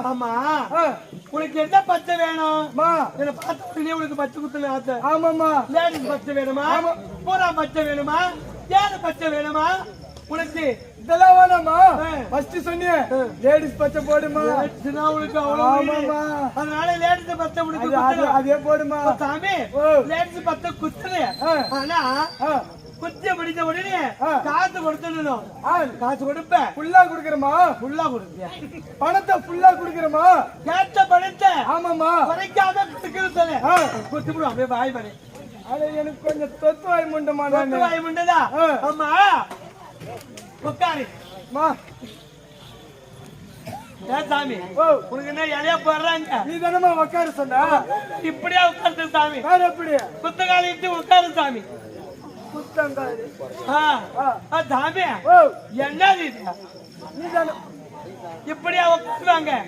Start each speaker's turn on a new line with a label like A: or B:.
A: ஆமா உனக்கு என்ன பச்சை வேணும்? என்ன பார்த்து உனக்கு பச்சை குத்துல ஆசை. ஆமாமா. லேடிஸ் பச்சை வேணுமா? பூரா பச்சை வேணுமா? ஏழு பச்சை வேணுமா? உனக்கு இதெல்லாம் வேணாமா? ஃபர்ஸ்ட் சொன்னியே லேடிஸ் பச்சை போடுமா. உனக்கு அவ்வளவு அதனால லேடிஸ் பச்சை உனக்கு அதே போடுமா சாமி. லேடிஸ் பச்சை குத்துரு. ஆனா குத்தி முடிஞ்ச உடனே காசு கொடுத்துடணும். காசு கொடுப்பேன். ஃபுல்லா குடுக்கறமா? ஃபுல்லா கொடுப்பியா? பணத்தை ஃபுல்லா குடுக்கறமா? கேட்ட பணத்தை ஆமாமா குறைக்காம குடுக்கணும் சொல்லு. குத்துடு அப்படியே வாய் பண்ணி. அது எனக்கு கொஞ்சம் தொத்து வாய் முண்டமா. தொத்து வாய் முண்டதா? ஆமா. உட்காரு மா. ஏன் சாமி உனக்கு என்ன இலையா போடுறாங்க? நீ தானமா உட்காரு சொன்ன. இப்படியா உட்காரு சாமி? எப்படி புத்தகாலி உட்காரு சாமி. புத்தங்காலி சாமி என்னது நீ தானே இப்படியா உட்காருவாங்க?